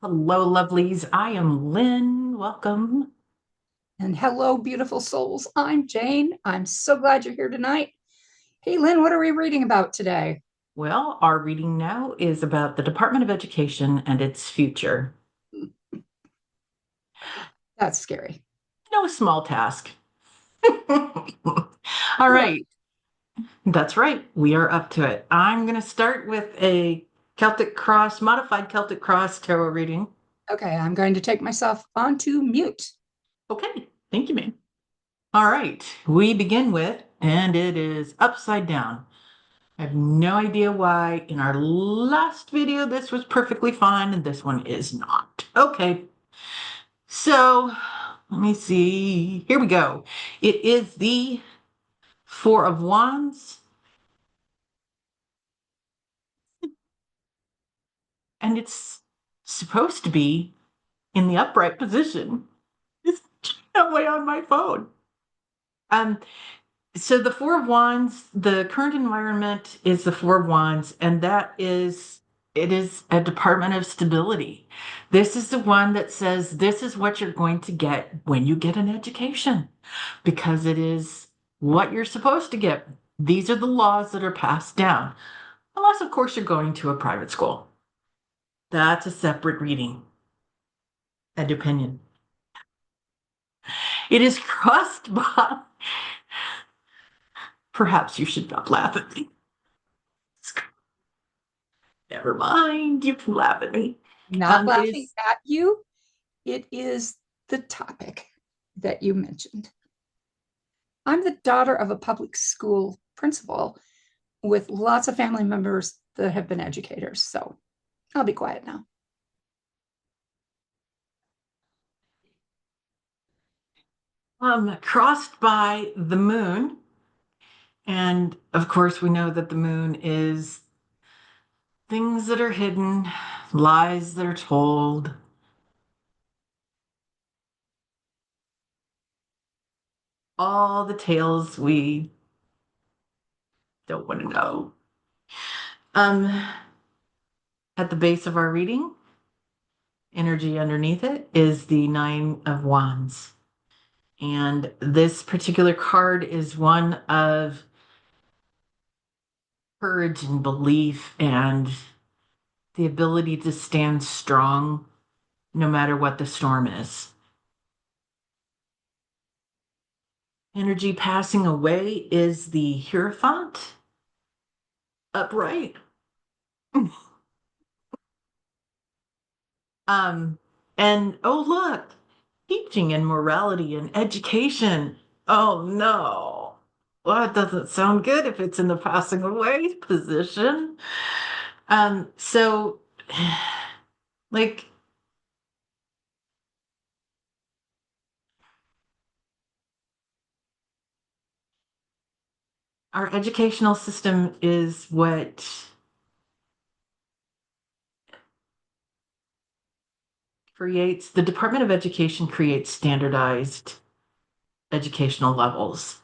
Hello, lovelies. I am Lynn. Welcome. And hello, beautiful souls. I'm Jane. I'm so glad you're here tonight. Hey, Lynn, what are we reading about today? Well, our reading now is about the Department of Education and its future. That's scary. No small task. All Well, right. That's right. We are up to it. I'm going to start with a modified Celtic Cross tarot reading. okay, I'm going to take myself onto mute. Okay. Thank you, ma'am. All right. We begin with, and it is upside down. I have no idea why in our last video this was perfectly fine and this one is not. Okay, so let me see. Here we go. It is the Four of Wands, and it's supposed to be in the upright position. It's that way on my phone. Um, so the Four of Wands, the current environment is the Four of Wands, and it is a department of stability. This is the one that says this is what you're going to get when you get an education, because it is what you're supposed to get. These are the laws that are passed down, unless, of course, you're going to a private school. That's a separate reading and opinion. It is crossed by. Perhaps you should not laugh at me. Never mind, you can laugh at me. Not It laughing is, at you. It is the topic that you mentioned. I'm the daughter of a public school principal with lots of family members that have been educators. So I'll be quiet now. crossed by the moon. And of course, we know that the moon is things that are hidden, lies that are told, all the tales we don't want to know. Um, at the base of our reading, energy underneath it is the Nine of Wands. And this particular card is one of courage and belief and the ability to stand strong no matter what the storm is. Energy passing away is the Hierophant upright. Um, and oh, look, teaching and morality and education. Oh, no. Well, it doesn't sound good if it's in the passing away position. So, like, our educational system is what creates the Department of Education creates standardized educational levels.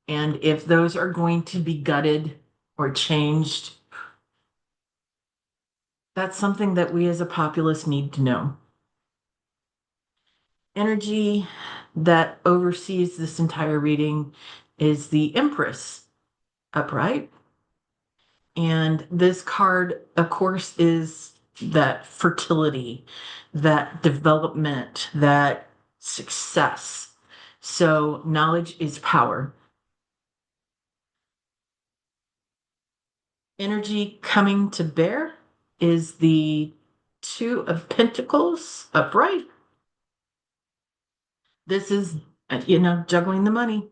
And if those are going to be gutted or changed, that's something that we as a populace need to know. Energy that oversees this entire reading is the Empress upright. And this card, of course, is that fertility, that development, that success. So, knowledge is power. Energy coming to bear is the Two of Pentacles upright. This is, juggling the money,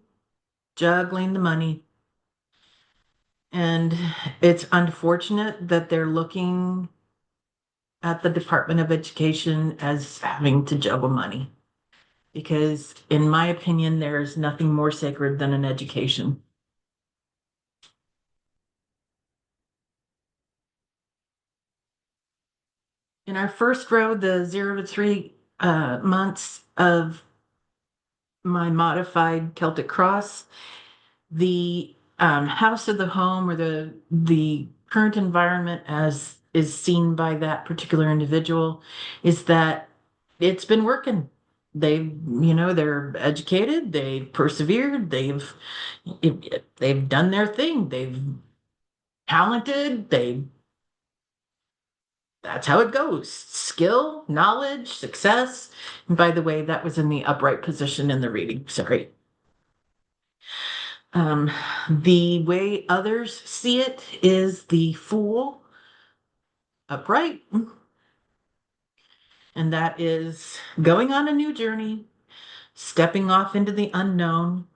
juggling the money. And it's unfortunate that they're looking at the Department of Education as having to juggle money. Because, in my opinion, there is nothing more sacred than an education. In our first row, the 0 to 3 months of my modified Celtic cross, the house of the home or the current environment as is seen by that particular individual is that it's been working. They're educated, they've persevered, they've done their thing, they've talented, that's how it goes. Skill, knowledge, success. And by the way, that was in the upright position in the reading. Sorry. Um, the way others see it is the fool upright, and that is going on a new journey, stepping off into the unknown.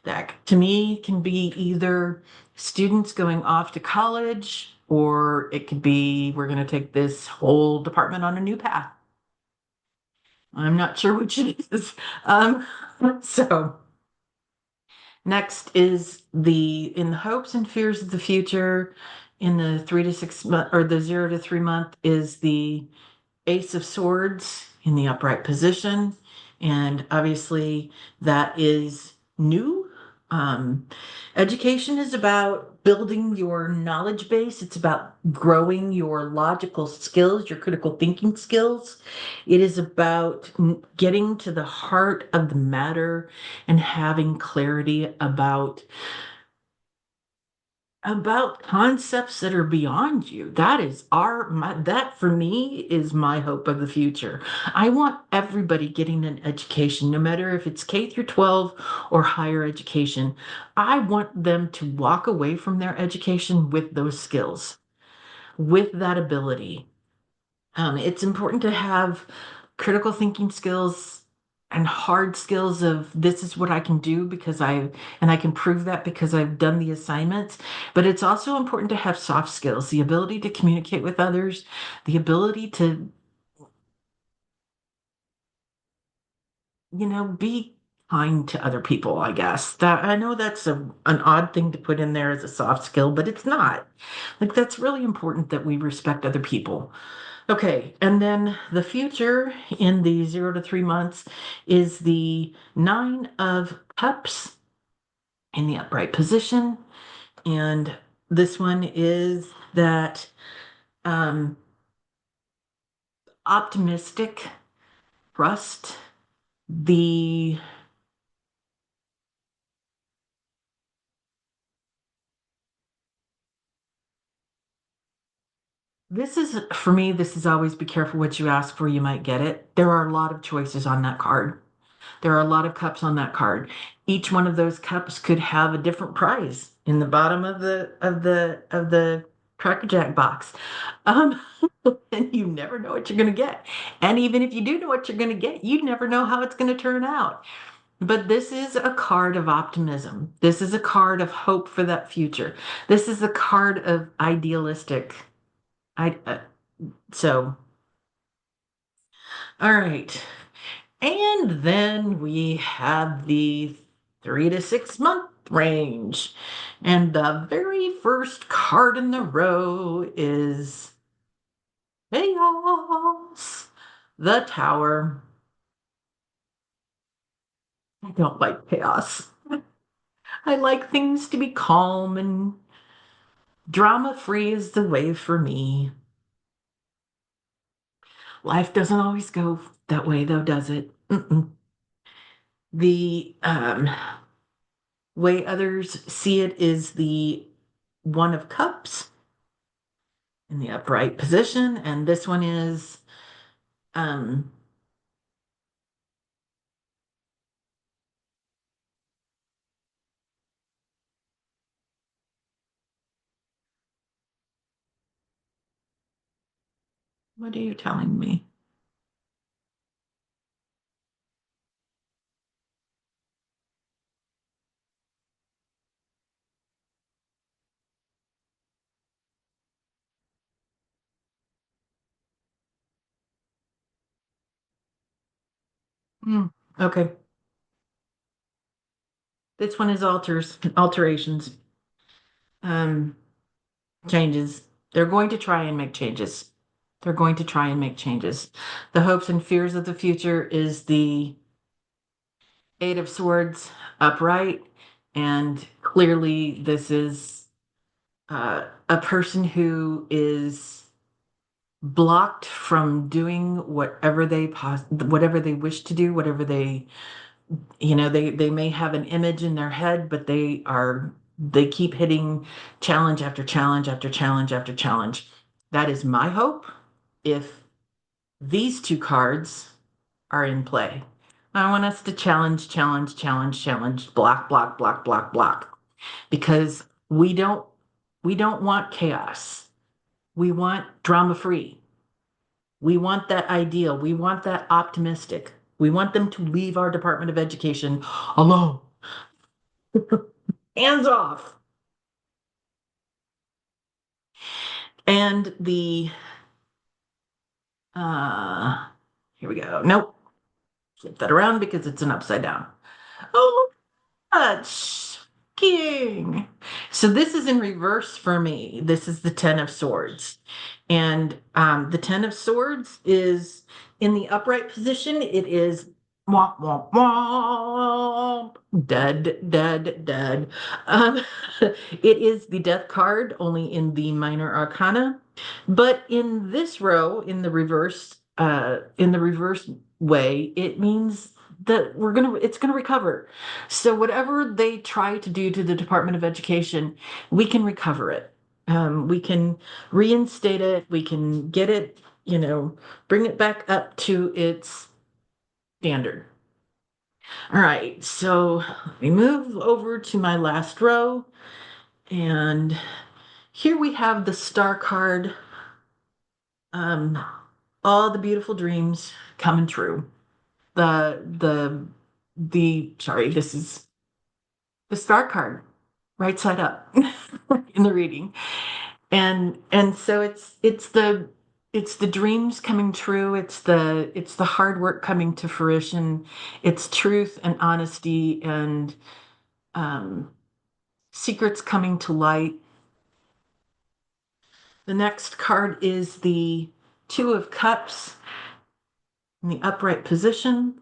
That to me can be either students going off to college, or it could be we're going to take this whole department on a new path. I'm not sure which it is. Um, so next is the in the hopes and fears of the future. In the 3 to 6 month or the 0 to 3 month is the Ace of Swords in the upright position. And obviously, that is new. Um, Education is about building your knowledge base, it's about growing your logical skills, your critical thinking skills. It is about getting to the heart of the matter and having clarity about concepts that are beyond you. That for me is my hope of the future. I want everybody getting an education, no matter if it's K through 12 or higher education. I want them to walk away from their education with those skills, with that ability. It's important to have critical thinking skills and hard skills of this is what I can do and I can prove that because I've done the assignments. But it's also important to have soft skills, the ability to communicate with others, the ability to, be kind to other people, I guess. That I know that's an odd thing to put in there as a soft skill, but it's not. Like that's really important that we respect other people. Okay, and then the future in the 0 to 3 months is the Nine of Cups in the upright position. And this one is that um, optimistic trust. The This is for me, this is always be careful what you ask for, you might get it. There are a lot of choices on that card. There are a lot of cups on that card. Each one of those cups could have a different prize in the bottom of the Cracker Jack box. Um, and you never know what you're going to get. And even if you do know what you're going to get, you never know how it's going to turn out. But this is a card of optimism. This is a card of hope for that future. This is a card of idealistic. I so all right. And then we have the 3 to 6 month range. And the very first card in the row is Chaos, the Tower. I don't like chaos. I like things to be calm and drama free is the way for me. Life doesn't always go that way, though, does it? Mm-mm. The way others see it is the One of Cups in the upright position, and this one is um what are you telling me? Hmm, okay, this one is alterations, um changes. They're going to try and make changes. They're going to try and make changes. The hopes and fears of the future is the Eight of Swords upright, and clearly this is a person who is blocked from doing whatever they wish to do, whatever they, they may have an image in their head, but they keep hitting challenge after challenge after challenge after challenge. That is my hope if these two cards are in play. I want us to challenge, challenge, challenge, challenge, block, block, block, block, block, because we don't want chaos. We want drama free. We want that ideal. We want that optimistic. We want them to leave our Department of Education alone. Hands off. And the uh here we go. Nope. Flip that around because it's an upside down. Oh, much king. So this is in reverse for me. This is the Ten of Swords. And the Ten of Swords is in the upright position. It is womp, womp, womp, dead, dead, dead. Um, it is the death card, only in the minor arcana. But in this row, in the reverse way, it means that it's gonna recover. So whatever they try to do to the Department of Education, we can recover it. We can reinstate it. We can get it, bring it back up to its standard. All right, so let me move over to my last row. And here we have the star card. Um, all the beautiful dreams coming true. Sorry, this is the star card, right side up in the reading. And so it's the dreams coming true. It's the hard work coming to fruition. It's truth and honesty and um, secrets coming to light. The next card is the Two of Cups in the upright position.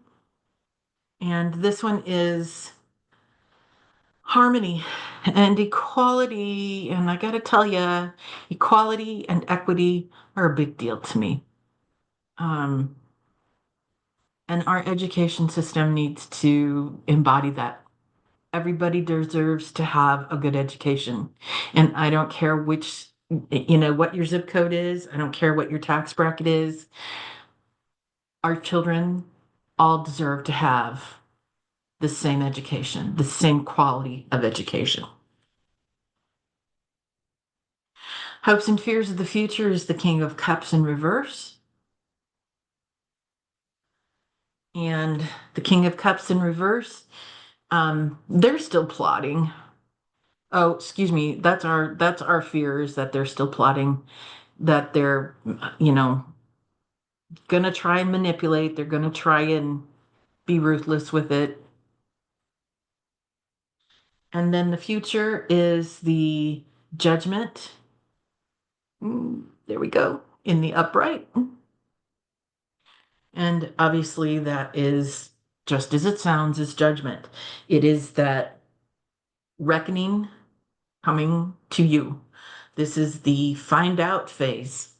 And this one is harmony and equality. And I got to tell you, equality and equity are a big deal to me. Um, and our education system needs to embody that. Everybody deserves to have a good education. And I don't care what your zip code is, I don't care what your tax bracket is. Our children all deserve to have the same education, the same quality of education. Hopes and fears of the future is the King of Cups in reverse. And the King of Cups in reverse, they're still plotting. Oh, excuse me. That's our fear is that they're still plotting, that they're, you know, gonna try and manipulate. They're gonna try and be ruthless with it. And then the future is the Judgment. There we go, in the upright. And obviously, that is just as it sounds, is judgment. It is that reckoning coming to you. This is the find out phase.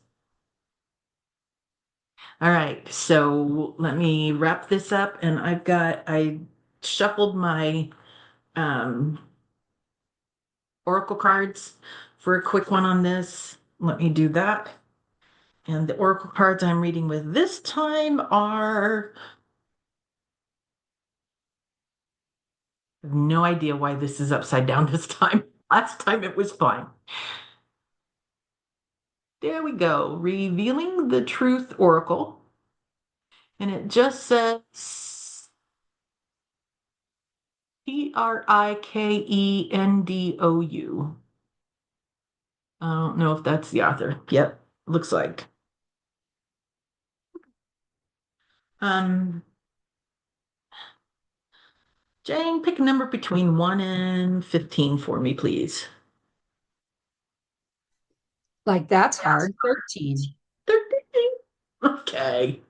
All right, so let me wrap this up. And I shuffled my um, oracle cards for a quick one on this. Let me do that. And the oracle cards I'm reading with this time are, I have no idea why this is upside down this time. Last time it was fine. There we go. Revealing the Truth Oracle. And it just says TrikendoU. I don't know if that's the author. Yep, looks like. Um, Jane, pick a number between 1 and 15 for me, please. Like that's hard. 13. 13. Okay.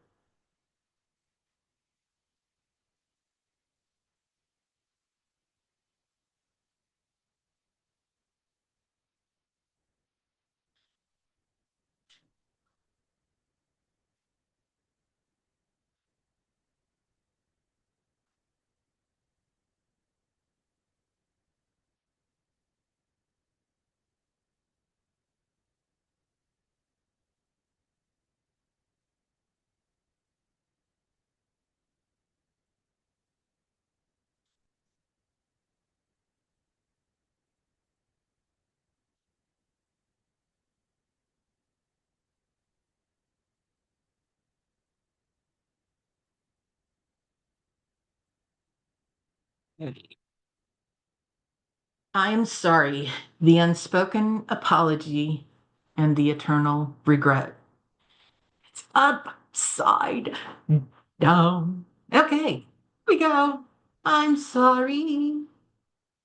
I'm sorry. The unspoken apology and the eternal regret. It's upside down. Okay, here we go. I'm sorry.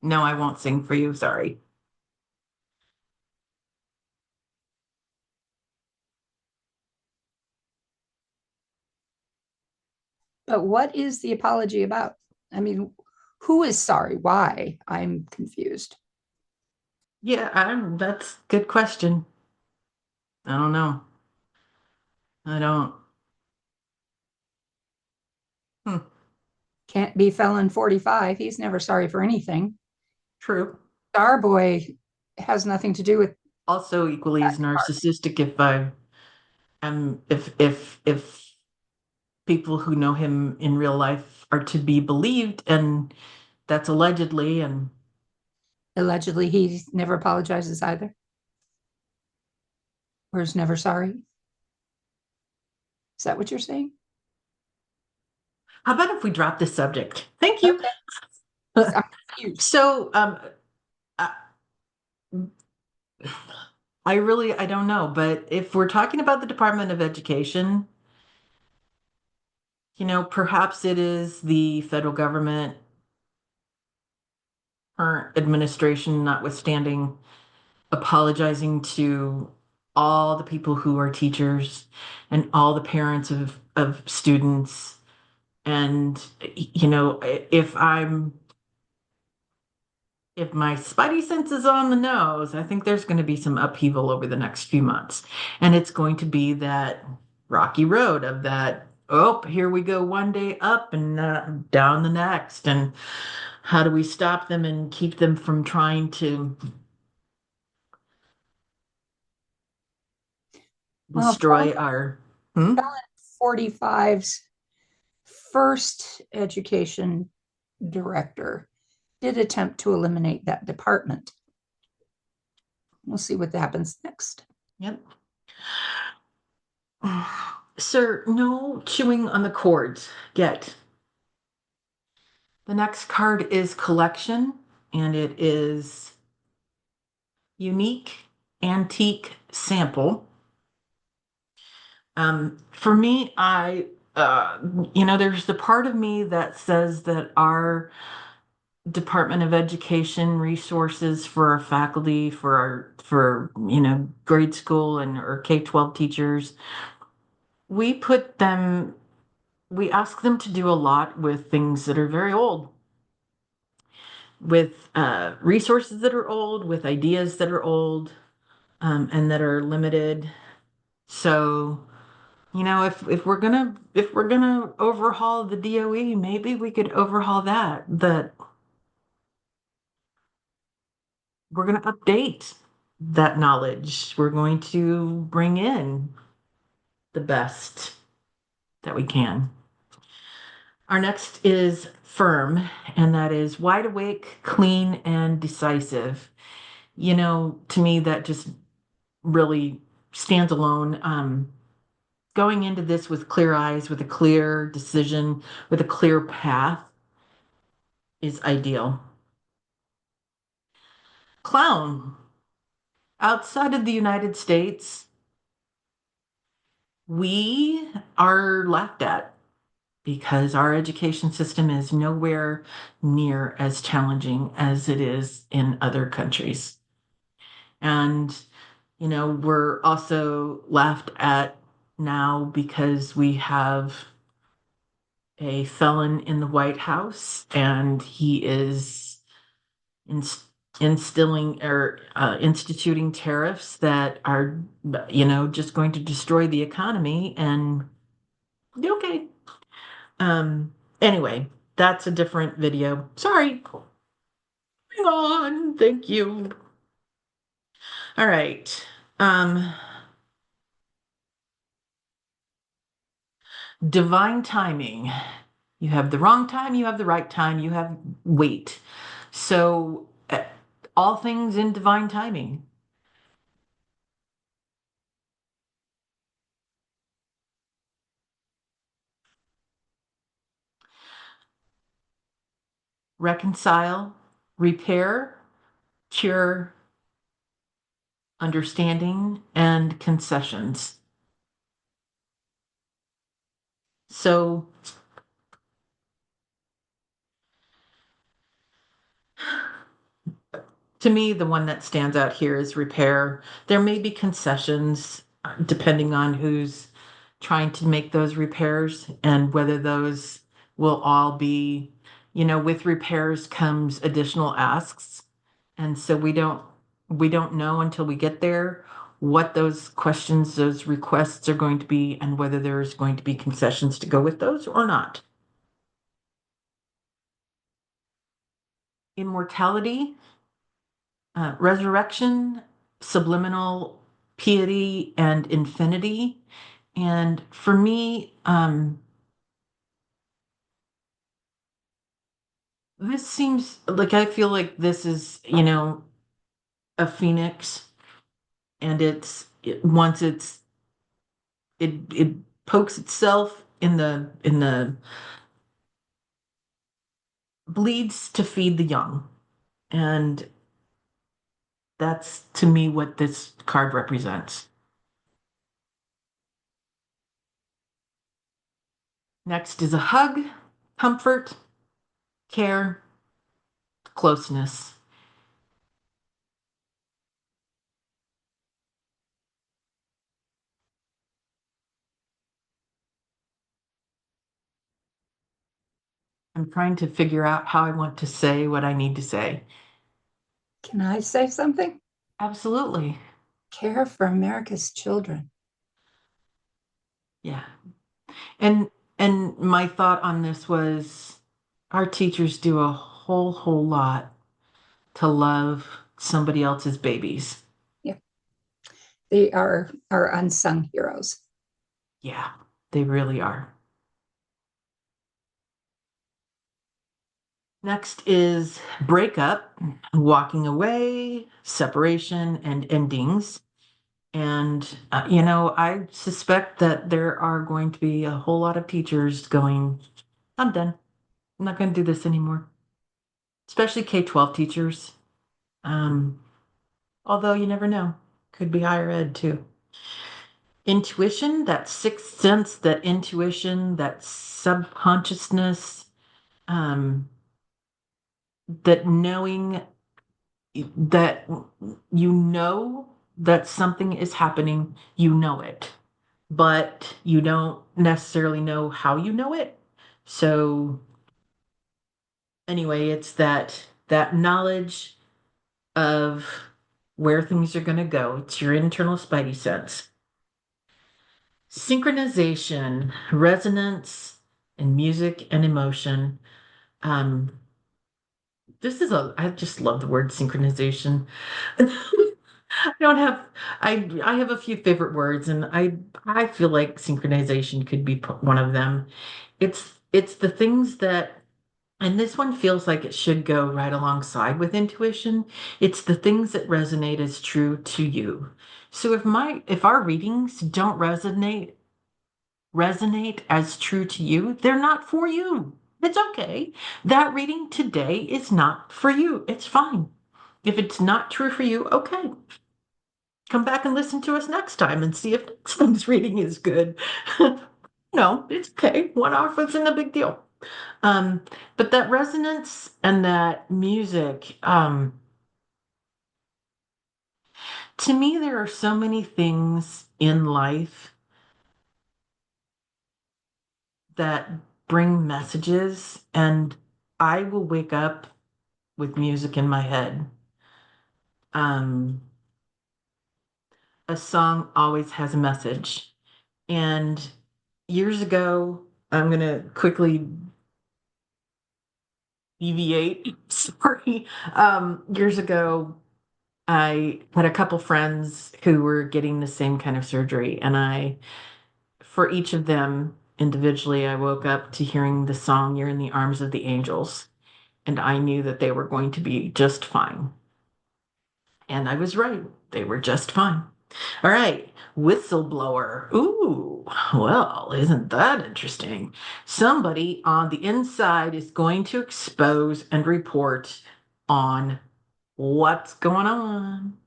No, I won't sing for you. Sorry. But what is the apology about? I mean, who is sorry? Why? I'm confused. Yeah, that's a good question. I don't know. I don't. Hmm, Can't be felon 45. He's never sorry for anything. true. Starboy has nothing to do with Also equally that as department. narcissistic if I am if people who know him in real life are to be believed, and that's allegedly, and Allegedly, he never apologizes either, or is never sorry. Is that what you're saying? how about if we drop this subject? Thank you. Okay. I'm confused. So, I, I don't know, but if we're talking about the Department of Education, perhaps it is the federal government, current administration, notwithstanding, apologizing to all the people who are teachers and all the parents of students. And, if my spidey sense is on the nose, I think there's going to be some upheaval over the next few months. And it's going to be that rocky road of that, oh, here we go one day up and down the next. And how do we stop them and keep them from trying to Well, destroy our. Hmm? felon 45's first education director did attempt to eliminate that department. We'll see what happens next. Yep. Sir, no chewing on the cords yet. The next card is collection, and it is unique antique sample. For me, uh, there's the part of me that says that our Department of Education resources for our faculty, for grade school and or K-12 teachers, we put them, we ask them to do a lot with things that are very old, with resources that are old, with ideas that are old, and that are limited. So, if we're gonna overhaul the DOE, maybe we could overhaul that. That we're gonna update that knowledge. We're going to bring in the best that we can. Our next is firm, and that is wide awake, clean, and decisive. To me, that just really stands alone. Going into this with clear eyes, with a clear decision, with a clear path is ideal. Clown. Outside of the United States, we are laughed at because our education system is nowhere near as challenging as it is in other countries. And, we're also laughed at now because we have a felon in the White House and he is inst- instilling or instituting tariffs that are, just going to destroy the economy. And okay. Anyway, that's a different video. Sorry. Hang on. Thank you. All right. Um, Divine timing. You have the wrong time, you have the right time, you have wait. So, all things in divine timing. reconcile, repair, cure, understanding, and concessions. So to me, the one that stands out here is repair. There may be concessions depending on who's trying to make those repairs and whether those will all be, with repairs comes additional asks. And so we don't know until we get there what those questions, those requests are going to be and whether there's going to be concessions to go with those or not. Immortality, resurrection, subliminal piety, and infinity. And for me, this seems like I feel like this is, a phoenix, and once it pokes itself in the bleeds to feed the young, and that's to me what this card represents. Next is a hug, comfort, care, closeness. I'm trying to figure out how I want to say what I need to say. Can I say something? Absolutely. Care for America's children. Yeah. And and my thought on this was our teachers do a whole lot to love somebody else's babies. Yeah, they are our unsung heroes. Yeah, they really are. Next is breakup, walking away, separation, and endings. And, I suspect that there are going to be a whole lot of teachers going, I'm done. I'm not going to do this anymore, especially K-12 teachers. Um, Although you never know, could be higher ed too. Intuition, that sixth sense, that intuition, that subconsciousness, um, that knowing that you know that something is happening, you know it, but you don't necessarily know how you know it. So anyway, it's that knowledge of where things are going to go. It's your internal spidey sense. Synchronization, resonance, and music and emotion. Um, I just love the word synchronization. I don't have, I have a few favorite words, and I feel like synchronization could be one of them. It's the things that, and this one feels like it should go right alongside with intuition. It's the things that resonate as true to you. So if our readings don't resonate as true to you, they're not for you. It's okay. That reading today is not for you. It's fine. If it's not true for you, okay. Come back and listen to us next time and see if next time's reading is good. No, it's okay. One off isn't a big deal. Um, but that resonance and that music, to me, there are so many things in life that bring messages, and I will wake up with music in my head. Um, a song always has a message. And years ago, I'm going to quickly deviate. Sorry. Years ago, I had a couple friends who were getting the same kind of surgery, and for each of them individually, I woke up to hearing the song "You're in the Arms of the Angels," and I knew that they were going to be just fine. And I was right. They were just fine. All right, whistleblower. Ooh, well, isn't that interesting? Somebody on the inside is going to expose and report on what's going on.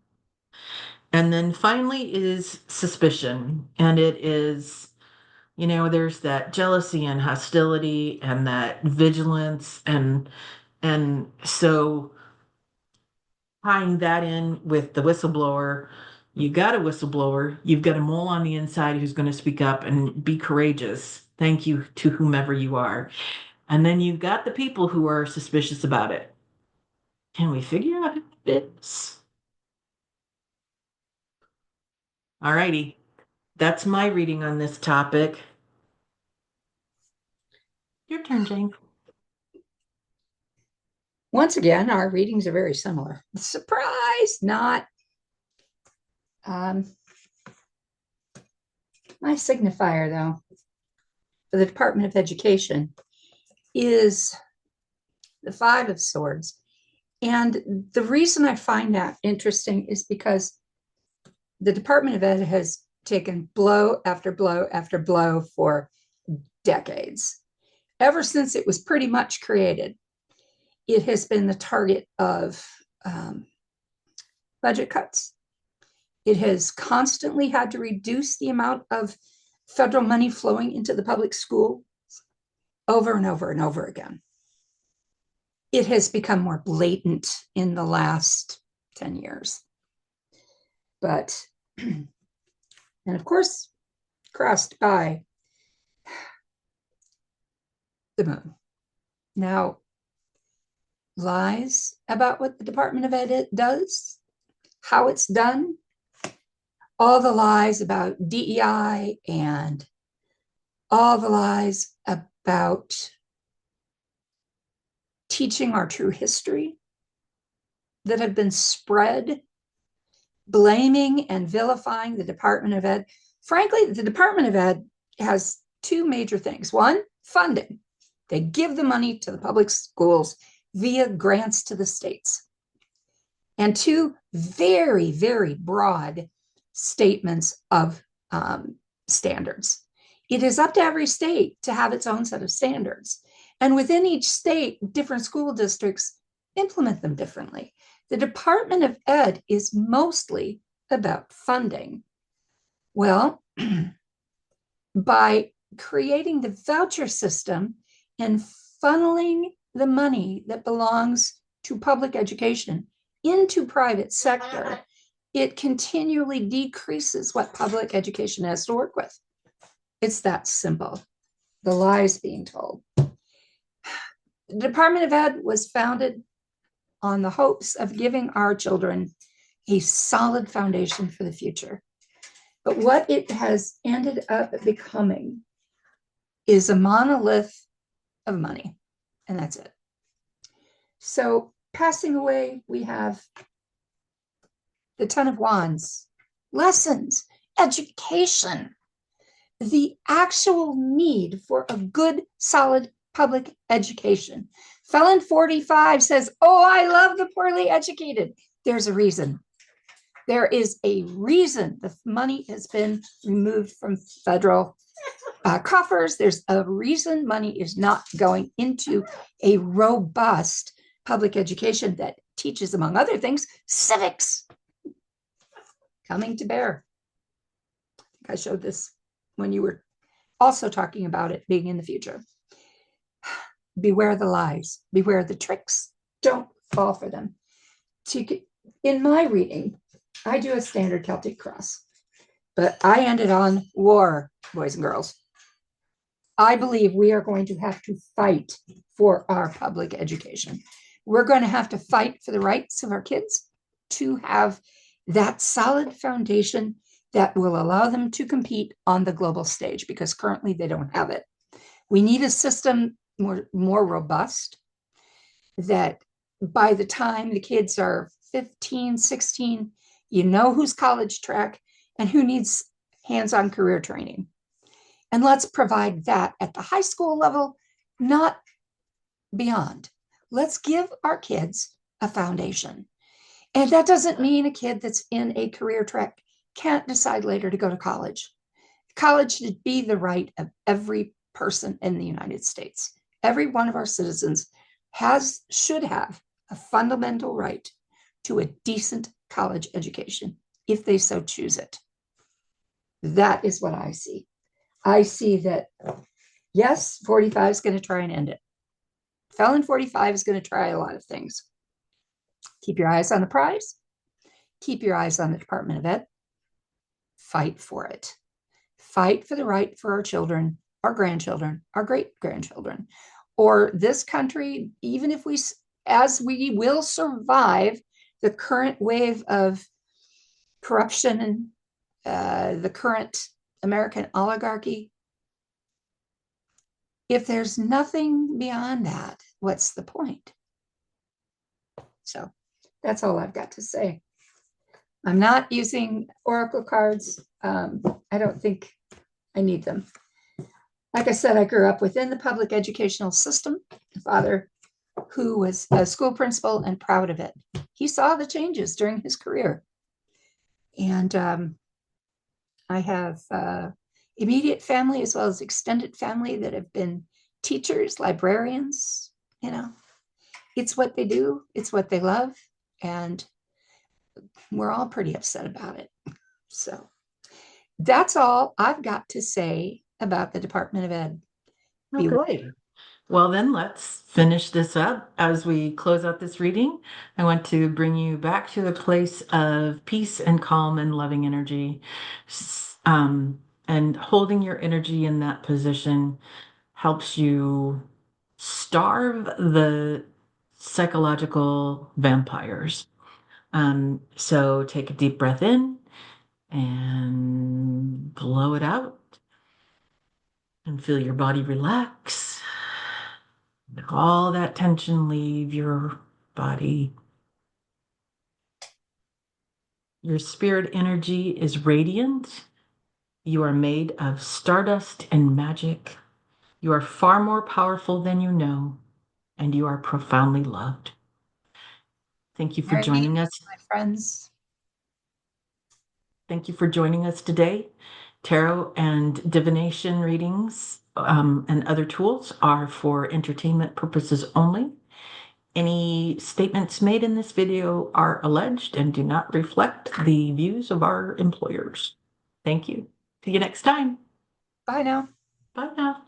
And then finally is suspicion. And it is, there's that jealousy and hostility and that vigilance and so tying that in with the whistleblower, you got a whistleblower, you've got a mole on the inside who's going to speak up and be courageous. Thank you to whomever you are. And then you've got the people who are suspicious about it. Can we figure out who it is? All righty. That's my reading on this topic. Your turn, Jane. Once again, our readings are very similar. Surprise, not. Um, my signifier, though, for the Department of Education is the Five of Swords. And the reason I find that interesting is because the Department of Ed has taken blow after blow after blow for decades. Ever since it was pretty much created, it has been the target of budget cuts. It has constantly had to reduce the amount of federal money flowing into the public school over and over and over again. It has become more blatant in the last 10 years. But, and of course, crossed by the moon. Now, lies about what the Department of Ed does, how it's done, all the lies about DEI and all the lies about teaching our true history that have been spread, blaming and vilifying the Department of Ed. Frankly, the Department of Ed has two major things. One, funding. They give the money to the public schools via grants to the states. And two, very, very broad statements of standards. It is up to every state to have its own set of standards. And within each state, different school districts implement them differently. The Department of Ed is mostly about funding. Well, by creating the voucher system and funneling the money that belongs to public education into private sector, it continually decreases what public education has to work with. It's that simple. The lies being told. The Department of Ed was founded on the hopes of giving our children a solid foundation for the future. But what it has ended up becoming is a monolith of money, and that's it. So passing away, we have the Ten of Wands, lessons, education, the actual need for a good, solid public education. Felon 45 says, oh, I love the poorly educated. There's a reason. There is a reason the money has been removed from federal coffers. There's a reason money is not going into a robust public education that teaches, among other things, civics. Coming to bear. I think I showed this when you were also talking about it being in the future. Beware the lies, beware the tricks. Don't fall for them. In my reading, I do a standard Celtic cross, but I ended on war, boys and girls. I believe we are going to have to fight for our public education. We're going to have to fight for the rights of our kids to have that solid foundation that will allow them to compete on the global stage, because currently they don't have it. We need a system more robust, that by the time the kids are 15, 16, you know who's college track and who needs hands-on career training. And let's provide that at the high school level, not beyond. Let's give our kids a foundation. And that doesn't mean a kid that's in a career track can't decide later to go to college. College should be the right of every person in the United States. Every one of our citizens should have a fundamental right to a decent college education if they so choose it. That is what I see. I see that, yes, 45 is going to try and end it. Felon 45 is going to try a lot of things. Keep your eyes on the prize. Keep your eyes on the Department of Ed. Fight for it. Fight for the right for our children, our grandchildren, our great grandchildren, or this country, even if as we will survive the current wave of corruption and the current American oligarchy. If there's nothing beyond that, what's the point? So that's all I've got to say. I'm not using oracle cards. I don't think I need them. Like I said, I grew up within the public educational system. A father who was a school principal and proud of it. He saw the changes during his career. And I have immediate family as well as extended family that have been teachers, librarians. You know, it's what they do, it's what they love, and we're all pretty upset about it. So that's all I've got to say about the Department of Ed. Okay. Well, then let's finish this up. As we close out this reading, I want to bring you back to a place of peace and calm and loving energy. And holding your energy in that position helps you starve the psychological vampires. So take a deep breath in and blow it out and feel your body relax. All that tension leave your body. Your spirit energy is radiant. You are made of stardust and magic. You are far more powerful than you know, and you are profoundly loved. Thank you for Marry me, joining us. my friends. Thank you for joining us today. Tarot and divination readings and other tools are for entertainment purposes only. Any statements made in this video are alleged and do not reflect the views of our employers. Thank you. See you next time. Bye now. Bye now.